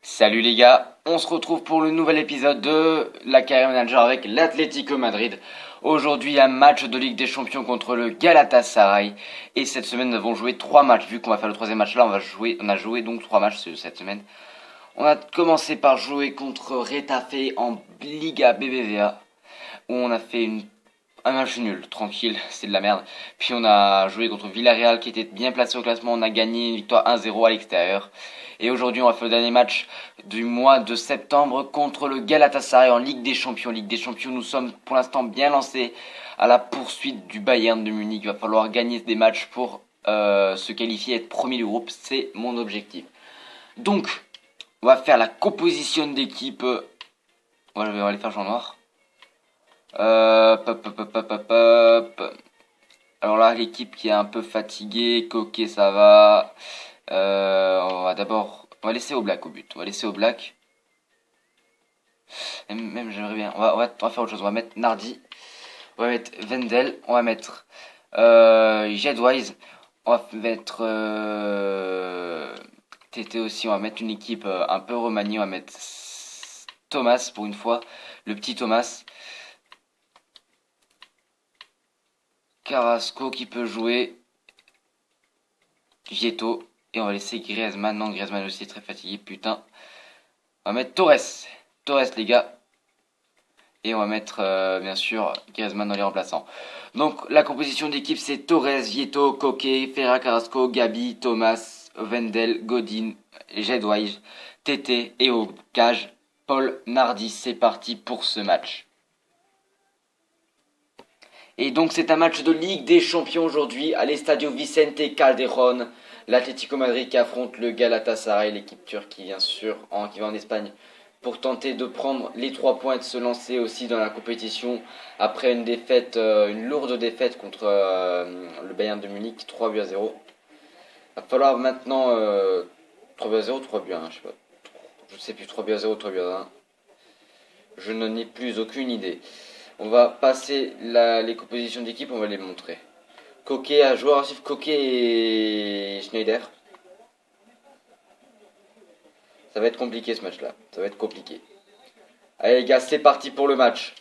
Salut les gars, on se retrouve pour le nouvel épisode de la Carrière Manager avec l'Atlético Madrid. Aujourd'hui un match de Ligue des Champions contre le Galatasaray. Et cette semaine nous avons joué 3 matchs. Vu qu'on va faire le troisième match là, on a joué donc 3 matchs cette semaine. On a commencé par jouer contre Retafe en Liga BBVA, où on a fait un match nul, tranquille, c'est de la merde. Puis on a joué contre Villarreal qui était bien placé au classement, on a gagné une victoire 1-0 à l'extérieur. Et aujourd'hui on va faire le dernier match du mois de septembre contre le Galatasaray en Ligue des Champions. Ligue des Champions, nous sommes pour l'instant bien lancés à la poursuite du Bayern de Munich. Il va falloir gagner des matchs pour se qualifier et être premier du groupe, c'est mon objectif. Donc, on va faire la composition d'équipe. On va les faire jaune noir. Alors là, l'équipe qui est un peu fatiguée, Coquet ça va. On va laisser au black au but. On va laisser au black. Même j'aimerais bien. On va faire autre chose. On va mettre Nardi. On va mettre Vendel. On va mettre Jedwise. On va mettre TT aussi. On va mettre une équipe un peu remaniée. On va mettre Thomas pour une fois. Le petit Thomas. Carrasco qui peut jouer. Vieto. Et on va laisser Griezmann. Non, Griezmann aussi est très fatigué, putain. On va mettre Torres. Torres, les gars. Et on va mettre, bien sûr, Griezmann dans les remplaçants. Donc, la composition d'équipe, c'est Torres, Vieto, Koke, Ferra, Carrasco, Gabi, Thomas, Wendel, Godin, Jedwige, Tété et au cage, Paul Nardi. C'est parti pour ce match. Et donc c'est un match de Ligue des Champions aujourd'hui à l'Estadio Vicente Calderón. L'Atlético Madrid qui affronte le Galatasaray, l'équipe turque qui bien sûr qui va en Espagne pour tenter de prendre les 3 points et de se lancer aussi dans la compétition après une défaite, une lourde défaite contre le Bayern de Munich, 3-0. Il va falloir maintenant 3-0, 3-1, je sais pas. Je sais plus 3-0, 3-1. Je n'en ai plus aucune idée. On va passer les compositions d'équipe, on va les montrer. Coquet, à joueur actif, Coquet et Schneider. Ça va être compliqué ce match-là. Ça va être compliqué. Allez les gars, c'est parti pour le match.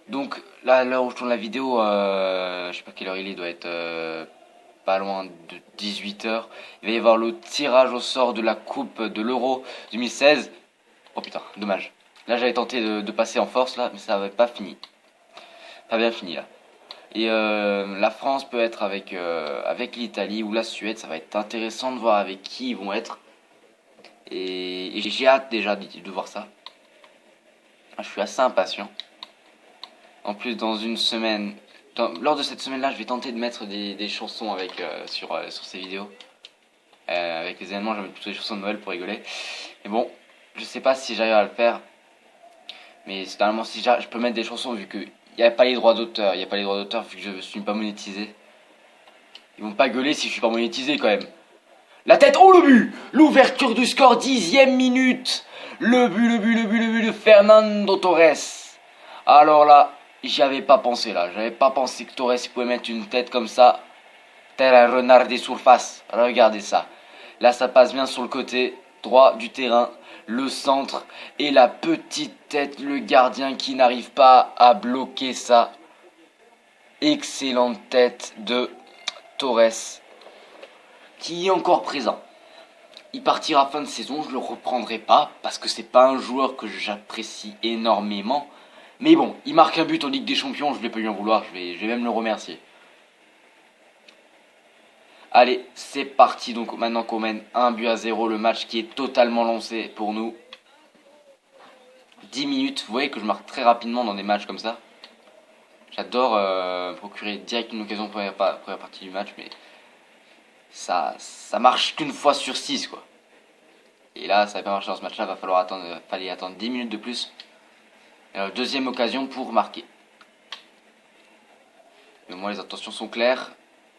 Donc là, à l'heure où je tourne la vidéo, je sais pas quelle heure il doit être pas loin de 18h. Il va y avoir le tirage au sort de la coupe de l'Euro 2016. Oh putain, dommage. Là j'avais tenté de passer en force là, mais ça n'avait pas fini. Pas bien fini là. Et la France peut être avec l'Italie ou la Suède. Ça va être intéressant de voir avec qui ils vont être. Et j'ai hâte déjà de voir ça. Je suis assez impatient. En plus dans une semaine, lors de cette semaine là, je vais tenter de mettre des chansons sur ces vidéos. Avec les événements, je vais mettre plutôt des chansons de Noël pour rigoler. Mais bon, je sais pas si j'arrive à le faire. Mais normalement si je peux mettre des chansons vu que il n'y a pas les droits d'auteur. Il n'y a pas les droits d'auteur vu que je suis pas monétisé. Ils vont pas gueuler si je suis pas monétisé quand même. La tête, oh le but! L'ouverture du score, 10e minute. Le but de Fernando Torres. Alors là, j'y avais pas pensé là. J'avais pas pensé que Torres pouvait mettre une tête comme ça. Tel un renard des surfaces. Regardez ça. Là, ça passe bien sur le côté droit du terrain. Le centre et la petite tête, le gardien qui n'arrive pas à bloquer ça. Excellente tête de Torres qui est encore présent. Il partira fin de saison, je le reprendrai pas parce que c'est pas un joueur que j'apprécie énormément. Mais bon, il marque un but en Ligue des Champions, je vais pas lui en vouloir, je vais même le remercier. Allez, c'est parti. Donc maintenant qu'on mène 1-0, le match qui est totalement lancé pour nous. 10 minutes, vous voyez que je marque très rapidement dans des matchs comme ça. J'adore procurer direct une occasion pour la première partie du match, mais ça marche qu'une fois sur 6 quoi. Et là, ça n'a pas marché dans ce match-là, fallait attendre 10 minutes de plus. Deuxième occasion pour marquer. Mais au moins les intentions sont claires.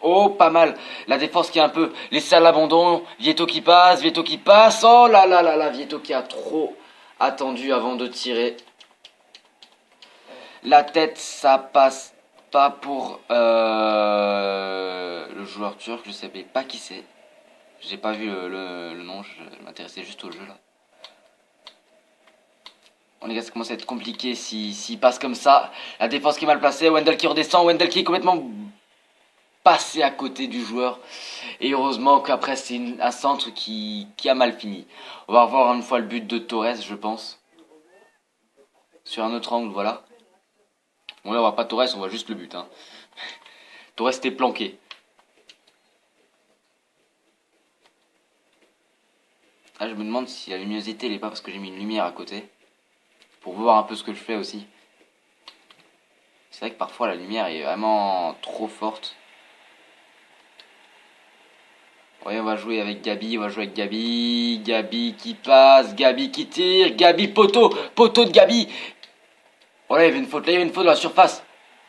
Oh, pas mal. La défense qui est un peu laissée à l'abandon. Vieto qui passe. Oh là là là là, Vieto qui a trop attendu avant de tirer. La tête, ça passe pas pour le joueur turc. Je sais pas qui c'est. J'ai pas vu le nom, je m'intéresser juste au jeu là. Bon les gars, ça commence à être compliqué s'il passe comme ça. La défense qui est mal placée, Wendell qui redescend, Wendell qui est complètement passé à côté du joueur. Et heureusement qu'après c'est un centre qui a mal fini. On va revoir une fois le but de Torres, je pense. Sur un autre angle, voilà. Bon là on voit pas Torres, on voit juste le but. Hein. Torres était planqué. Ah, je me demande si la luminosité elle est pas parce que j'ai mis une lumière à côté. Pour voir un peu ce que je fais aussi. C'est vrai que parfois la lumière est vraiment trop forte. Ouais, on va jouer avec Gabi, Gabi qui passe, Gabi qui tire, Gabi poteau de Gabi. Oh là, il y avait une faute, dans la surface.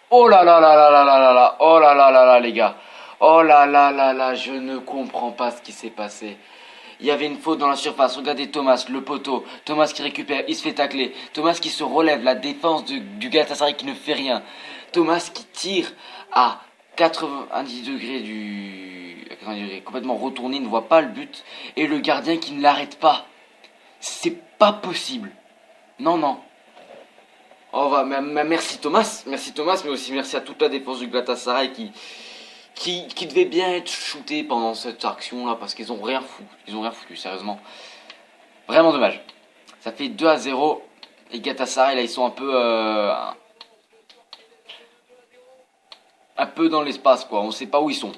Oh là là là là là là là là, oh là là là là les gars. Oh là là là là, je ne comprends pas ce qui s'est passé. Il y avait une faute dans la surface. Regardez Thomas, le poteau. Thomas qui récupère, il se fait tacler. Thomas qui se relève, la défense du Galatasaray qui ne fait rien. Thomas qui tire à 90 degrés complètement retourné, il ne voit pas le but. Et le gardien qui ne l'arrête pas. C'est pas possible. Non, non. Oh, merci Thomas, mais aussi merci à toute la défense du Galatasaray qui devait bien être shooté pendant cette action là parce qu'ils ont rien foutu. Ils ont rien foutu, sérieusement. Vraiment dommage. Ça fait 2-0. Et Galatasaray là ils sont un peu dans l'espace quoi. On sait pas où ils sont.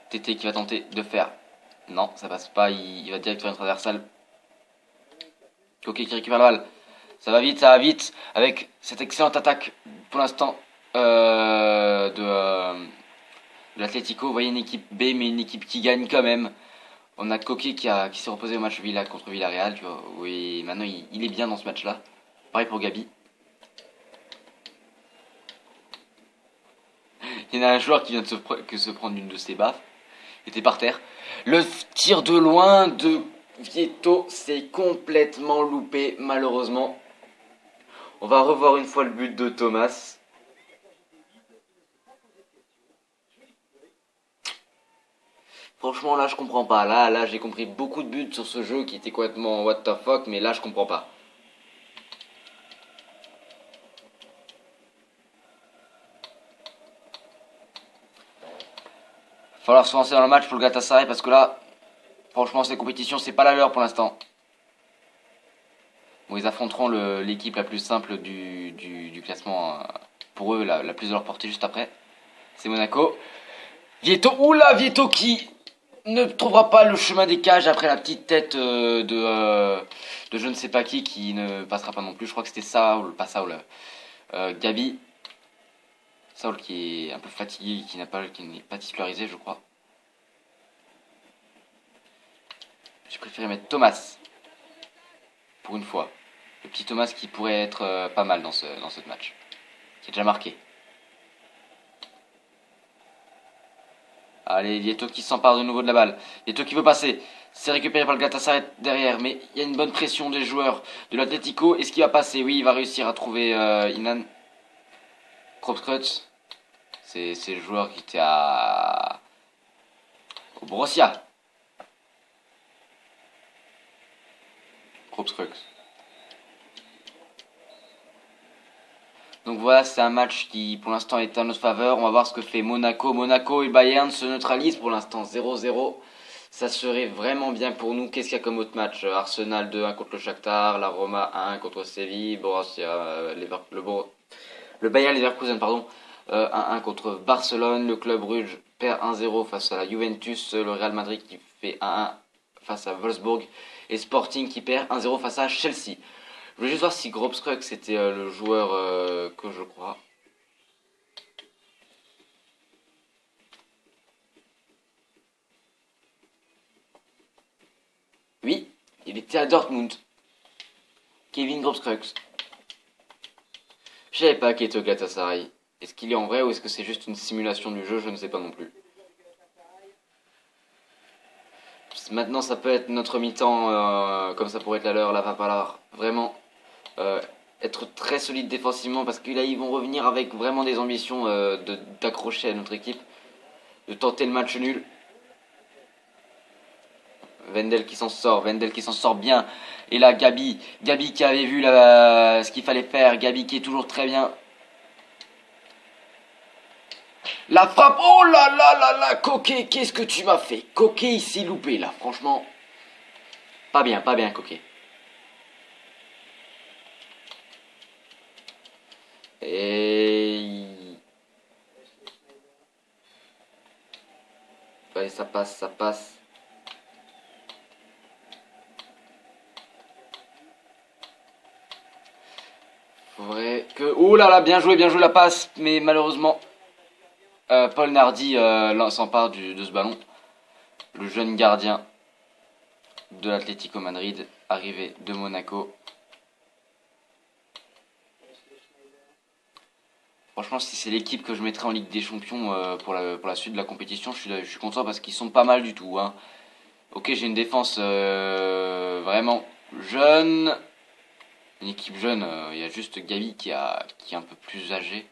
Tété qui va tenter de faire. Non, ça passe pas. Il va direct faire une transversale. Coquet qui récupère la balle. Ça va vite avec cette excellente attaque pour l'instant de l'Atlético. Vous voyez une équipe B mais une équipe qui gagne quand même. On a Coquet qui s'est reposé au match contre Villarreal. Tu vois. Oui, maintenant il est bien dans ce match-là. Pareil pour Gabi. Il y en a un joueur qui vient de se prendre une de ses baffes. Il était par terre. Le tir de loin de Vieto s'est complètement loupé malheureusement. On va revoir une fois le but de Thomas. Franchement là je comprends pas. Là j'ai compris beaucoup de buts sur ce jeu qui était complètement what the fuck, mais là je comprends pas. Falloir se lancer dans le match pour le Galatasaray parce que là, franchement ces compétitions c'est pas la leur pour l'instant. Bon, ils affronteront l'équipe la plus simple du classement pour eux, la plus de leur portée juste après. C'est Monaco. Vieto, oula, Vieto qui ne trouvera pas le chemin des cages après la petite tête de je ne sais pas qui ne passera pas non plus. Je crois que c'était Saul, pas Saul, Gabi. Saul qui est un peu fatigué, qui n'est pas titularisé, je crois. J'ai préféré mettre Thomas pour une fois. Le petit Thomas qui pourrait être pas mal dans ce match. Qui est déjà marqué. Allez, Vieto qui s'empare de nouveau de la balle. Vieto qui veut passer. C'est récupéré par le Galatasaray derrière. Mais il y a une bonne pression des joueurs de l'Atlético. Est-ce qu'il va passer? Oui, il va réussir à trouver Inan. Kropskrutz. C'est le joueur qui était au Borussia. Kropskrutz. Donc voilà, c'est un match qui pour l'instant est à notre faveur. On va voir ce que fait Monaco. Monaco et Bayern se neutralisent pour l'instant 0-0. Ça serait vraiment bien pour nous. Qu'est-ce qu'il y a comme autre match? Arsenal 2-1 contre le Shakhtar, la Roma 1 contre Séville, Borussia, le Bayern Leverkusen 1-1 contre Barcelone, le Club Brugge perd 1-0 face à la Juventus, le Real Madrid qui fait 1-1 face à Wolfsburg et Sporting qui perd 1-0 face à Chelsea. Je voulais juste voir si Grobskruck c'était le joueur que je crois. Oui, il était à Dortmund. Kevin Grobskruck. Je savais pas qu'il était au Galatasaray. Est-ce qu'il est en vrai ou est-ce que c'est juste une simulation du jeu? Je ne sais pas non plus. Maintenant ça peut être notre mi-temps comme ça pourrait être la leur. Là va falloir vraiment être très solide défensivement parce que là ils vont revenir avec vraiment des ambitions d'accrocher à notre équipe, de tenter le match nul. Wendel qui s'en sort. Wendel qui s'en sort bien. Et là, Gabi. Gabi qui avait vu ce qu'il fallait faire. Gabi qui est toujours très bien. La frappe. Oh là là là là. Coquet, qu'est-ce que tu m'as fait? Coquet, il s'est loupé là. Franchement. Pas bien, Coquet. Et... ouais, ça passe, ça passe. Faudrait que... oh là là, bien joué la passe. Mais malheureusement, Paul Nardi s'empare de ce ballon. Le jeune gardien de l'Atlético Madrid, arrivé de Monaco. Franchement, si c'est l'équipe que je mettrais en Ligue des Champions pour la suite de la compétition, je suis content parce qu'ils sont pas mal du tout. Hein. Ok, j'ai une défense vraiment jeune. Une équipe jeune, il y a juste Gabi qui est un peu plus âgé.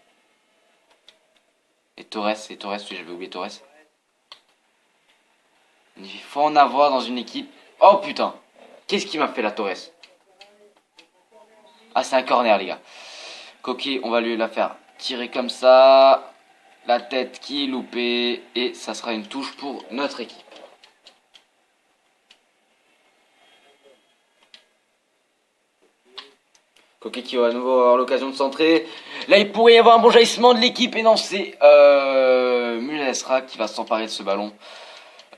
Et Torres, oui, j'avais oublié Torres. Il faut en avoir dans une équipe. Oh putain, qu'est-ce qui m'a fait la Torres? Ah, c'est un corner, les gars. Coquet, on va lui la faire tirer comme ça. La tête qui est loupée. Et ça sera une touche pour notre équipe. Coquet qui va à nouveau avoir l'occasion de centrer. Là, il pourrait y avoir un bon jaillissement de l'équipe. Et non, c'est Mulesra qui va s'emparer de ce ballon.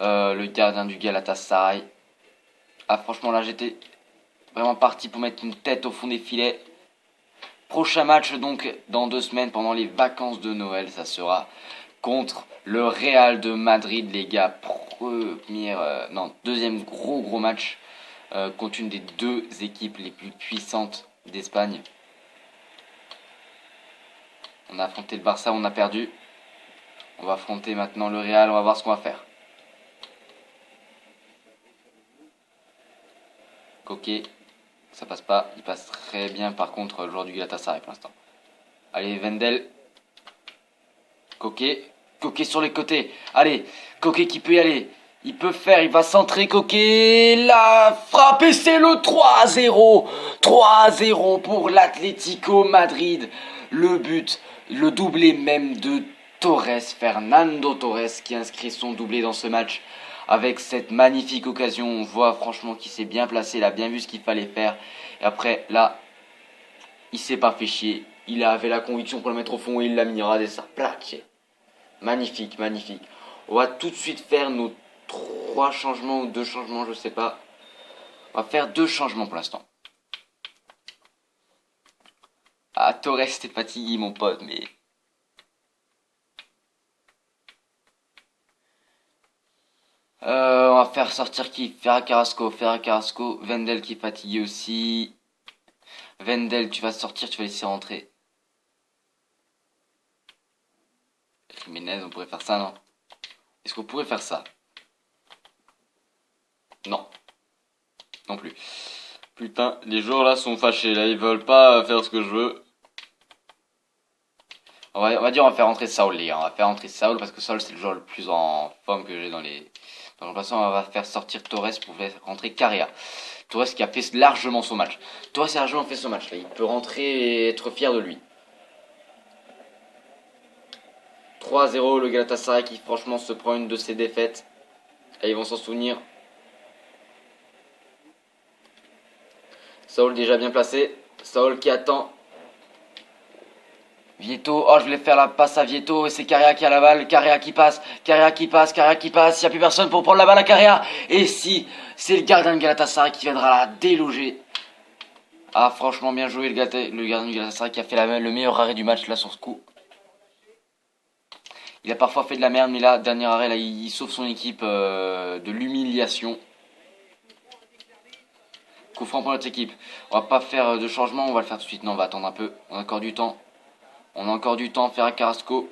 Le gardien du Galatasaray. Ah, franchement, là, j'étais vraiment parti pour mettre une tête au fond des filets. Prochain match, donc, dans 2 semaines, pendant les vacances de Noël. Ça sera contre le Real de Madrid, les gars. Deuxième gros match contre une des 2 équipes les plus puissantes d'Espagne. On a affronté le Barça, on a perdu. On va affronter maintenant le Real, on va voir ce qu'on va faire. Coquet, ça passe pas, il passe très bien par contre le joueur du Galatasaray pour l'instant. Allez, Wendel. Coquet sur les côtés. Allez, Coquet qui peut y aller. Il peut faire, il va centrer Coquet. La frappe et c'est le 3-0. 3-0 pour l'Atlético Madrid. Le but, le doublé même de Torres, Fernando Torres qui inscrit son doublé dans ce match. Avec cette magnifique occasion, on voit franchement qu'il s'est bien placé, il a bien vu ce qu'il fallait faire. Et après, là, il s'est pas fait chier. Il avait la conviction pour le mettre au fond et il l'a mis raser ça. Plaque. Magnifique. On va tout de suite faire nos 3 changements ou 2 changements, je sais pas. On va faire 2 changements pour l'instant. Ah, Torres, t'es fatigué, mon pote, mais... on va faire sortir qui? Ferran Carrasco. Wendel qui est fatigué aussi. Wendel, tu vas sortir, tu vas laisser rentrer. Jiménez, on pourrait faire ça, non? Est-ce qu'on pourrait faire ça? Non. Non plus. Putain, les joueurs là sont fâchés. Là, ils veulent pas faire ce que je veux. On va dire on va faire rentrer Saul, les gars. On va faire rentrer Saul parce que Saul c'est le joueur le plus en forme que j'ai dans le passant. On va faire sortir Torres pour faire rentrer Carrea. Torres qui a fait largement son match. Torres a largement fait son match. Là, il peut rentrer et être fier de lui. 3-0, le Galatasaray qui franchement se prend une de ses défaites. Et ils vont s'en souvenir. Saul déjà bien placé. Saul qui attend. Vieto, oh je voulais faire la passe à Vieto et c'est Carrea qui a la balle, Carrea qui passe, il n'y a plus personne pour prendre la balle à Carrea. Et si c'est le gardien de Galatasaray qui viendra la déloger. Ah franchement bien joué le gardien du Galatasaray qui a fait le meilleur arrêt du match là sur ce coup. Il a parfois fait de la merde mais là, dernier arrêt là, il sauve son équipe de l'humiliation. Coup franc pour notre équipe. On va pas faire de changement, on va le faire tout de suite, non on va attendre un peu, on a encore du temps. Ferran Carrasco.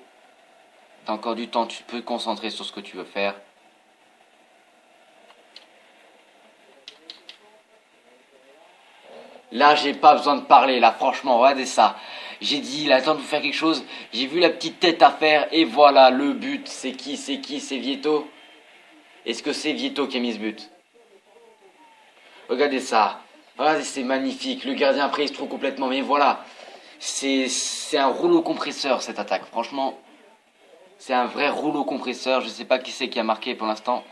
T'as encore du temps, tu peux te concentrer sur ce que tu veux faire. Là, j'ai pas besoin de parler, là, franchement, regardez ça. J'ai dit, il a le temps de vous faire quelque chose. J'ai vu la petite tête à faire, et voilà, le but, c'est qui? C'est Vieto. Est-ce que c'est Vieto qui a mis ce but? Regardez ça. Regardez, c'est magnifique. Le gardien après il se trouve complètement. Mais voilà. C'est un rouleau compresseur cette attaque. Franchement, c'est un vrai rouleau compresseur. Je sais pas qui c'est qui a marqué pour l'instant.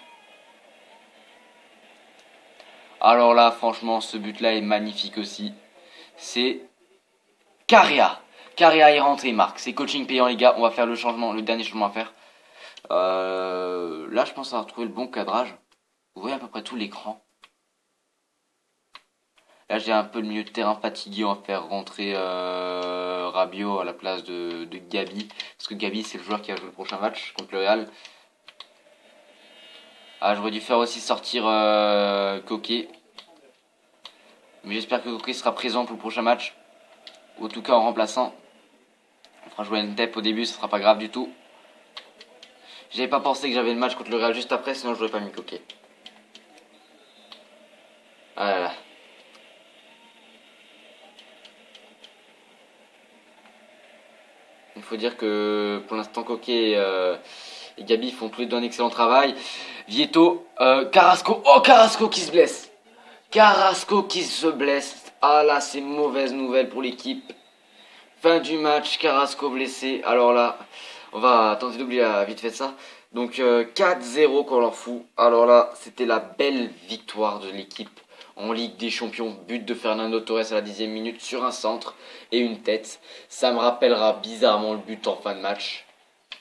Alors là, franchement, ce but-là est magnifique aussi. C'est Caria. Caria est rentré, il marque. C'est coaching payant, les gars. On va faire le changement, le dernier changement à faire. Là, je pense avoir trouvé le bon cadrage. Vous voyez à peu près tout l'écran. Là, j'ai un peu le milieu de terrain fatigué. On va faire rentrer Rabiot à la place de Gabi. Parce que Gabi, c'est le joueur qui va jouer le prochain match contre le Real. Ah, j'aurais dû faire aussi sortir Coquet. Mais j'espère que Coquet sera présent pour le prochain match. Ou en tout cas en remplaçant. On fera jouer Ntep au début, ça sera pas grave du tout. J'avais pas pensé que j'avais le match contre le Real juste après, sinon je n'aurais pas mis Coquet. Ah là là. Il faut dire que pour l'instant Coquet et Gabi font tous les deux un excellent travail. Vieto, Carrasco. Oh, Carrasco qui se blesse. Carrasco qui se blesse. Ah là, c'est mauvaise nouvelle pour l'équipe. Fin du match, Carrasco blessé. Alors là, on va tenter d'oublier vite fait ça. Donc 4-0 qu'on leur fout. Alors là, c'était la belle victoire de l'équipe en Ligue des Champions. But de Fernando Torres à la 10e minute sur un centre et une tête. Ça me rappellera bizarrement le but en fin de match.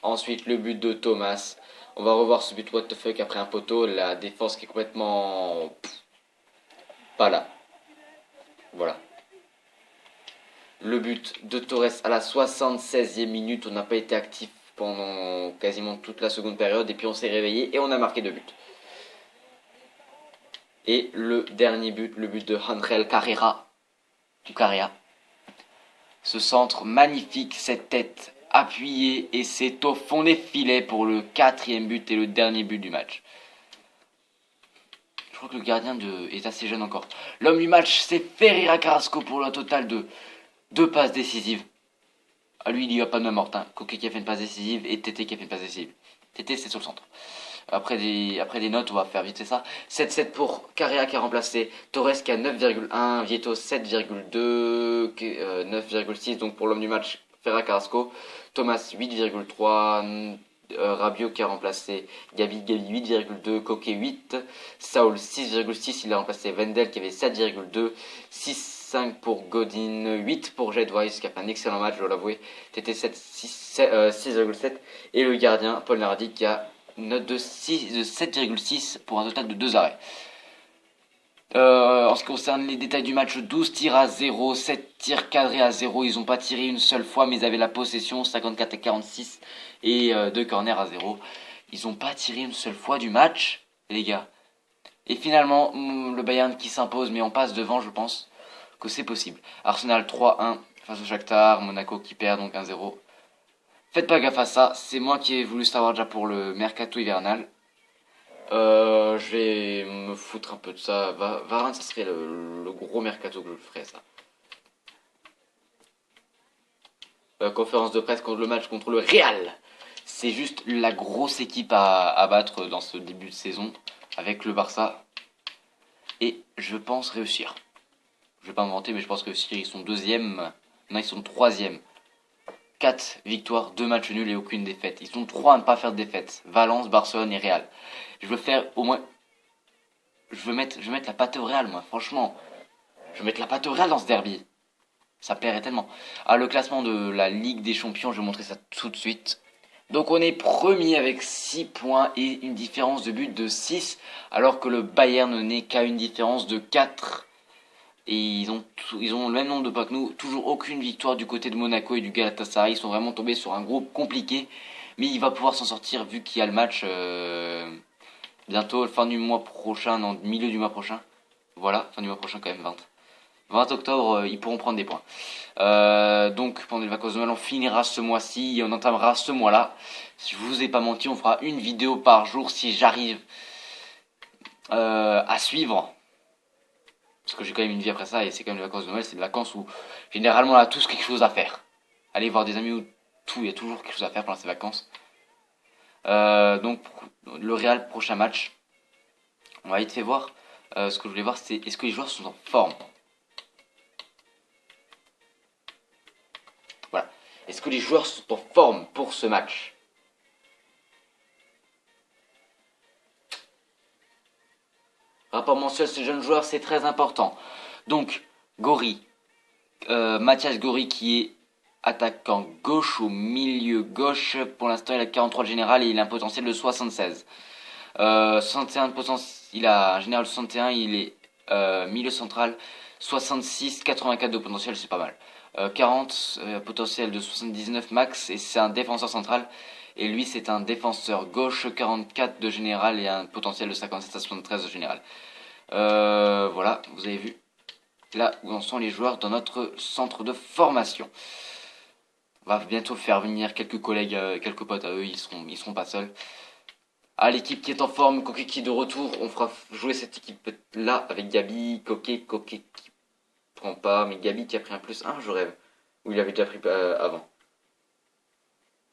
Ensuite, le but de Thomas. On va revoir ce but what the fuck après un poteau. La défense qui est complètement pas là. Voilà. Le but de Torres à la 76e minute. On n'a pas été actif pendant quasiment toute la seconde période. Et puis on s'est réveillé et on a marqué 2 buts. Et le dernier but, le but de Angel Carrera. Ou Carrera. Ce centre magnifique, cette tête appuyée. Et c'est au fond des filets pour le 4e but et le dernier but du match. Je crois que le gardien est assez jeune encore. L'homme du match, c'est Ferreira Carrasco pour un total de 2 passes décisives. À lui, il n'y a pas de mort. Coquet qui a fait une passe décisive et Tété qui a fait une passe décisive. Tété, c'est sur le centre. Après des notes, on va faire vite ça. 7-7 pour Carrea qui a remplacé Torres qui a 9,1, Vieto 7,2, 9,6 donc pour l'homme du match Ferreira Carrasco, Thomas 8,3, Rabiot qui a remplacé Gabi 8,2, Coquet 8, Saul 6,6, il a remplacé Wendel qui avait 7,2, 6,5 pour Godin, 8 pour Jedwise qui a fait un excellent match, je dois l'avouer, TT 6,7 et le gardien Paul Nardi qui a note de 7,6 pour un total de 2 arrêts. En ce qui concerne les détails du match, 12 tirs à 0, 7 tirs cadrés à 0. Ils n'ont pas tiré une seule fois, mais ils avaient la possession, 54 à 46, et 2 corners à 0. Ils n'ont pas tiré une seule fois du match, les gars. Et finalement, le Bayern qui s'impose, mais on passe devant, je pense que c'est possible. Arsenal 3-1 face au Shakhtar, Monaco qui perd, donc 1-0. Faites pas gaffe à ça, c'est moi qui ai voulu savoir déjà pour le mercato hivernal. Je vais me foutre un peu de ça. Varane, ça serait le gros mercato que je ferais, ça. Conférence de presse contre le match contre le Real. C'est juste la grosse équipe à battre dans ce début de saison avec le Barça. Et je pense réussir. Je vais pas me vanter, mais je pense réussir. Ils sont 2e. Non, ils sont 3e. 4 victoires, 2 matchs nuls et aucune défaite. Ils sont 3 à ne pas faire de défaite. Valence, Barcelone et Real. Je veux faire au moins... Je veux mettre la pâte au Real, moi, franchement. Je veux mettre la pâte au Real dans ce derby. Ça plairait tellement. Ah, le classement de la Ligue des Champions, je vais vous montrer ça tout de suite. Donc on est premier avec 6 points et une différence de but de 6. Alors que le Bayern n'est qu'à une différence de 4. Et ils ont le même nombre de points que nous. Toujours aucune victoire du côté de Monaco et du Galatasaray. Ils sont vraiment tombés sur un groupe compliqué. Mais il va pouvoir s'en sortir vu qu'il y a le match bientôt, fin du mois prochain, non, milieu du mois prochain. Voilà, fin du mois prochain quand même, 20 octobre, ils pourront prendre des points. Donc pendant les vacances de Noël, on finira ce mois-ci et on entamera ce mois-là. Si je vous ai pas menti, on fera une vidéo par jour si j'arrive à suivre. Parce que j'ai quand même une vie après ça et c'est quand même les vacances de Noël, c'est des vacances où généralement on a tous quelque chose à faire. Aller voir des amis ou tout, il y a toujours quelque chose à faire pendant ces vacances. Donc le Real, prochain match. On va vite fait voir. Ce que je voulais voir, c'est est-ce que les joueurs sont en forme. Voilà. Est-ce que les joueurs sont en forme pour ce match? Rapport mensuel, ces jeunes joueurs, c'est très important. Donc, Gori, Mathias Gori qui est attaquant gauche au milieu gauche. Pour l'instant, il a 43 de général et il a un potentiel de 76. 61 de potentiel, il a un général 61, il est milieu central, 66, 84 de potentiel, c'est pas mal. 40 potentiel de 79 max et c'est un défenseur central. Et lui, c'est un défenseur gauche, 44 de général et un potentiel de 57 à 73 de général. Voilà, vous avez vu là où en sont les joueurs dans notre centre de formation. On va bientôt faire venir quelques collègues, quelques potes à eux, ils seront pas seuls. Ah, l'équipe qui est en forme, Coquet qui est de retour, on fera jouer cette équipe là avec Gabi, Coquet qui prend pas, mais Gabi qui a pris un +1, je rêve. Ou il avait déjà pris avant.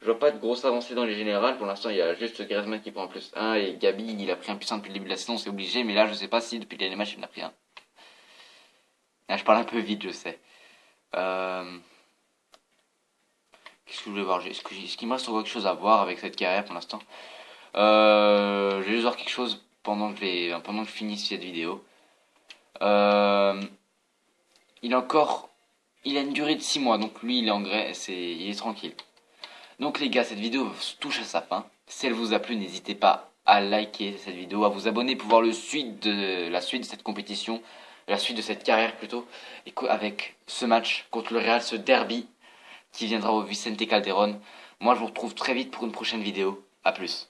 Je vois pas de grosse avancée dans les générales, pour l'instant il y a juste Griezmann qui prend un +1 et Gabi il a pris un +1 depuis le début de la saison, c'est obligé, mais là je sais pas si depuis le dernier match il en a pris un. Là je parle un peu vite, je sais. Qu'est-ce que je voulais voir? Est-ce qu'il me reste encore quelque chose à voir avec cette carrière pour l'instant? Je vais juste voir quelque chose pendant que je finisse cette vidéo. Il a une durée de 6 mois, donc lui il est en Grèce et il est tranquille. Donc les gars, cette vidéo touche à sa fin. Si elle vous a plu, n'hésitez pas à liker cette vidéo, à vous abonner pour voir la suite de cette compétition, la suite de cette carrière plutôt, et avec ce match contre le Real, ce derby qui viendra au Vicente Calderón. Moi je vous retrouve très vite pour une prochaine vidéo. A plus.